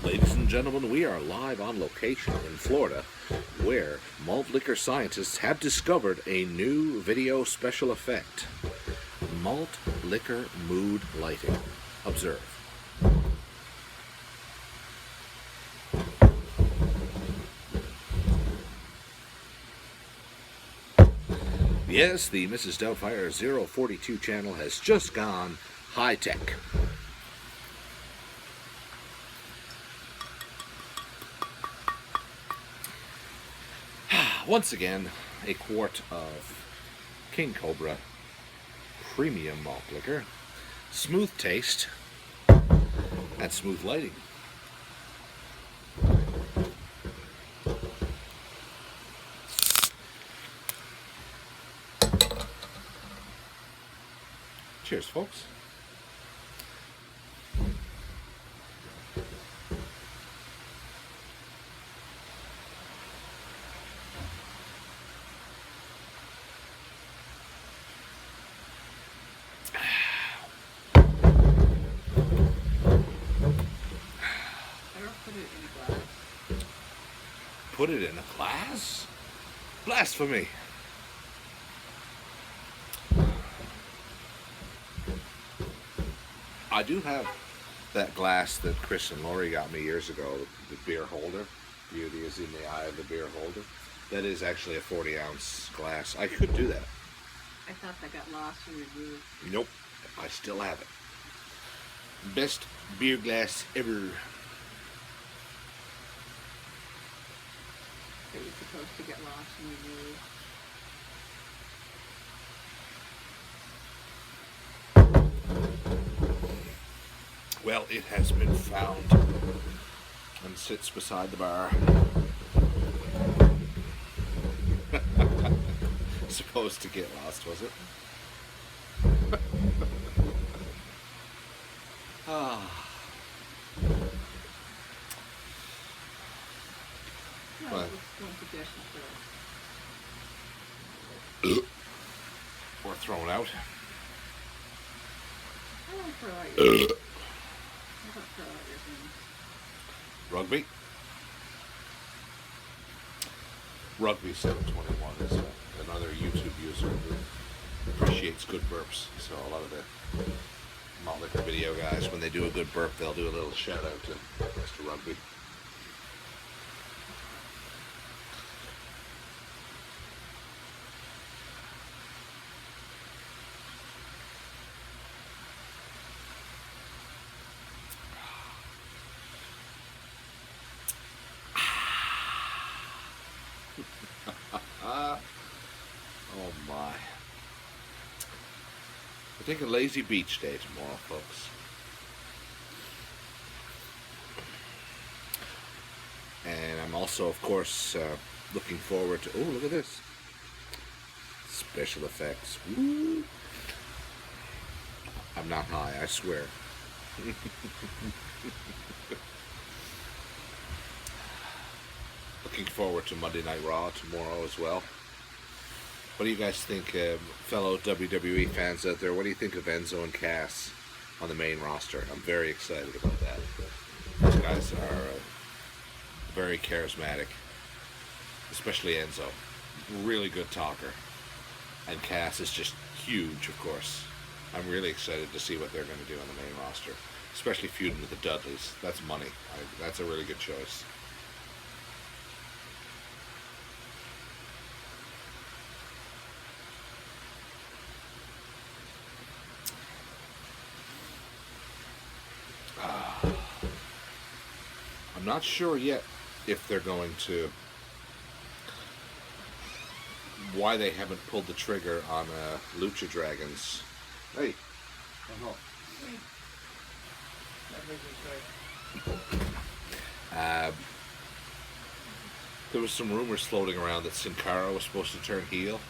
Ladies and gentlemen, we are live on location in Florida, where malt liquor scientists have discovered a new video special effect. Malt liquor mood lighting. Observe. Yes, the Mrs. Doubtfire 042 channel has just gone high-tech. Once again, a quart of King Cobra premium malt liquor, smooth taste, and smooth lighting. Cheers, folks. Put it in a glass? Blasphemy! I do have that glass that Chris and Lori got me years ago, the beer holder. Beauty is in the eye of the beer holder. That is actually a 40-ounce glass. I could do that. I thought that got lost and removed. Nope, I still have it. Best beer glass ever. It was supposed to get lost and removed. Well, it has been found and sits beside the bar. Supposed to get lost, was it? Well, one suggestion for Or thrown out. I don't throw out your things. I don't throw out your things. Rugby. Rugby 721 is another YouTube user who appreciates good burps. So a lot of the malt liquor video guys, when they do a good burp, they'll do a little shout out to Mr. Rugby. Oh my. I think a lazy beach day tomorrow, folks. And I'm also, of course, looking forward to... Oh, look at this. Special effects. Woo. I'm not high, I swear. Looking forward to Monday Night Raw tomorrow as well. What do you guys think, fellow WWE fans out there? What do you think of Enzo and Cass on the main roster? I'm very excited about that. These guys are very charismatic, especially Enzo. Really good talker. And Cass is just huge, of course. I'm really excited to see what they're going to do on the main roster, especially feuding with the Dudleys. That's money. That's a really good choice. I'm not sure yet if they're going to, why they haven't pulled the trigger on Lucha Dragons. Hey. There was some rumors floating around that Cara was supposed to turn heel.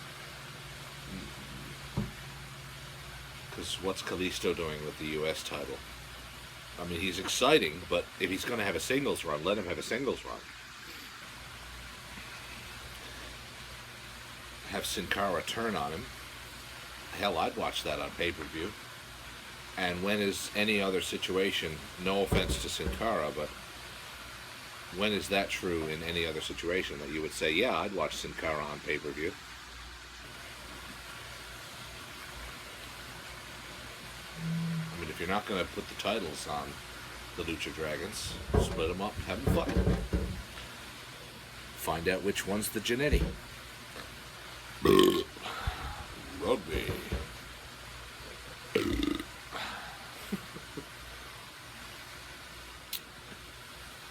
Because what's Kalisto doing with the U.S. title? I mean, he's exciting, but if he's going to have a singles run, let him have a singles run. Have Sin Cara turn on him. Hell, I'd watch that on pay-per-view. And when is any other situation, no offense to Sin Cara, but When is that true in any other situation that you would say, yeah, I'd watch Sin Cara on pay-per-view? I mean, if you're not going to put the titles on the Lucha Dragons, split them up, have them fight. Find out which one's the Jannetty. Rugby.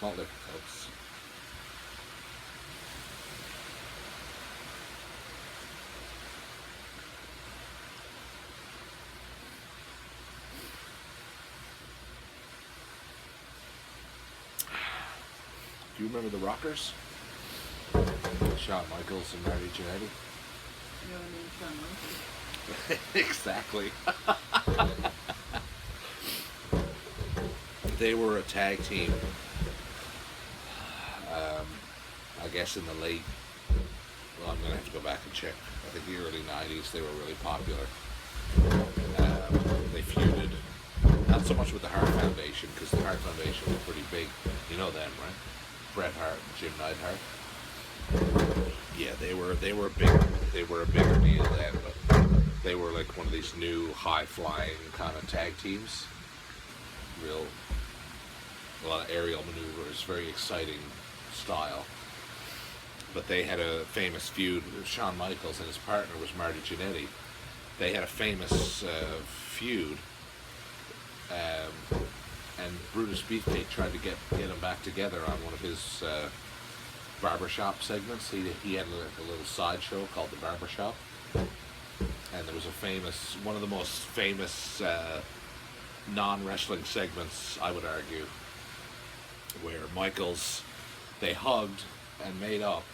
Malt liquor, folks. Do you remember the Rockers? Shawn Michaels and Marty Jannetty? You know what I mean? Shawn Michaels. Exactly. They were a tag team. I guess in the late, well, I'm going to have to go back and check. I think the early 90s they were really popular. They feuded, not so much with the Hart Foundation, because the Hart Foundation was pretty big. You know them, right? Bret Hart and Jim Neidhart. Yeah, they were a bigger deal then, but they were like one of these new high-flying kind of tag teams. A lot of aerial maneuvers, very exciting style. But they had a famous feud. Shawn Michaels and his partner was Marty Jannetty. They had a famous feud, and Brutus Beefcake tried to get them back together on one of his barbershop segments. He had a little sideshow called the Barbershop, and there was one of the most famous non-wrestling segments, I would argue, where Michaels, they hugged and made up,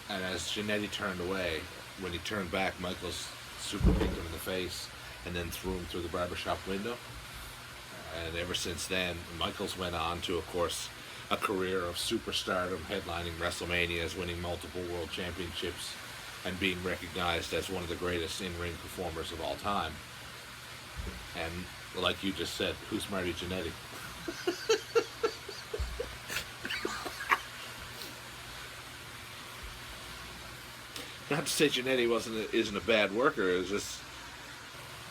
and as Jannetty turned away, when he turned back, Michaels super kicked him in the face and then threw him through the barbershop window. And ever since then, Michaels went on to, of course, a career of superstardom, headlining WrestleManias, winning multiple world championships, and being recognized as one of the greatest in-ring performers of all time. And like you just said, who's Marty Jannetty? Not to say Jannetty isn't a bad worker, it's just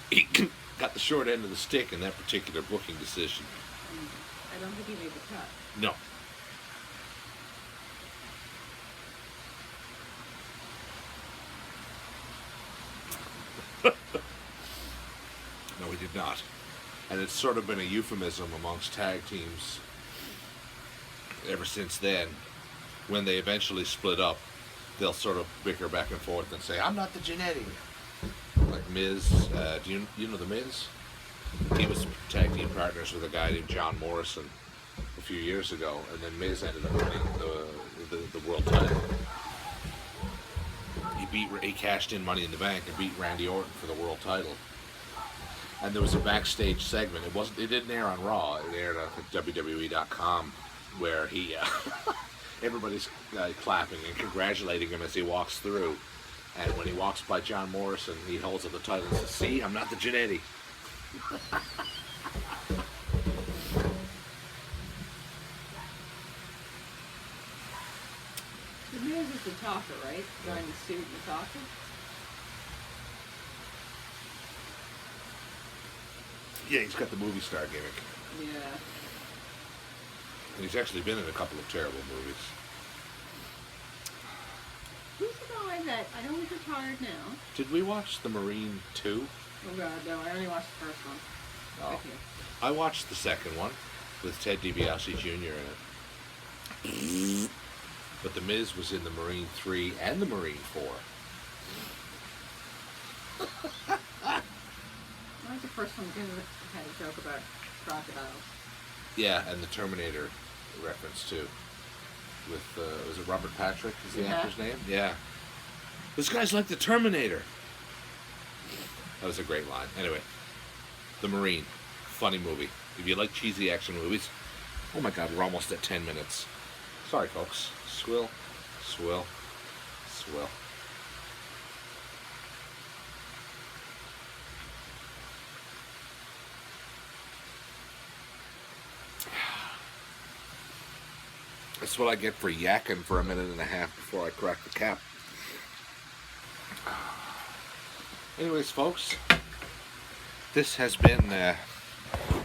he got the short end of the stick in that particular booking decision. I don't think he made the cut. No. No, he did not. And it's sort of been a euphemism amongst tag teams ever since then. When they eventually split up, they'll sort of bicker back and forth and say, I'm not the Jannetty. Like Miz, do you know the Miz? He was tag team partners with a guy named John Morrison a few years ago, and then Miz ended up winning the world title. He cashed in Money in the Bank and beat Randy Orton for the world title. And there was a backstage segment. It didn't air on Raw. It aired on WWE.com, where he everybody's clapping and congratulating him as he walks through. And when he walks by John Morrison, he holds up the title and says, "See, I'm not the Jannetty." The Miz is the talker, right? The guy in the suit and the talker? Yeah, he's got the movie star gimmick. Yeah. And he's actually been in a couple of terrible movies. Who's the guy that, I know he's retired now. Did we watch The Marine 2? Oh god, no, I only watched the first one. Oh. Okay. I watched the second one with Ted DiBiase Jr. in it. But The Miz was in The Marine 3 and The Marine 4. I like the first one had a joke about crocodiles. Yeah, and the Terminator reference too. With, was it Robert Patrick is the actor's name? Yeah. This guy's like the Terminator. That was a great line. Anyway, The Marine. Funny movie. If you like cheesy action movies. Oh my god, we're almost at 10 minutes. Sorry, folks. Swill, swill, swill. That's what I get for yakking for a minute and a half before I crack the cap. Anyways, folks, this has been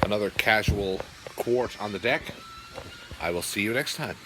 another casual quart on the deck. I will see you next time.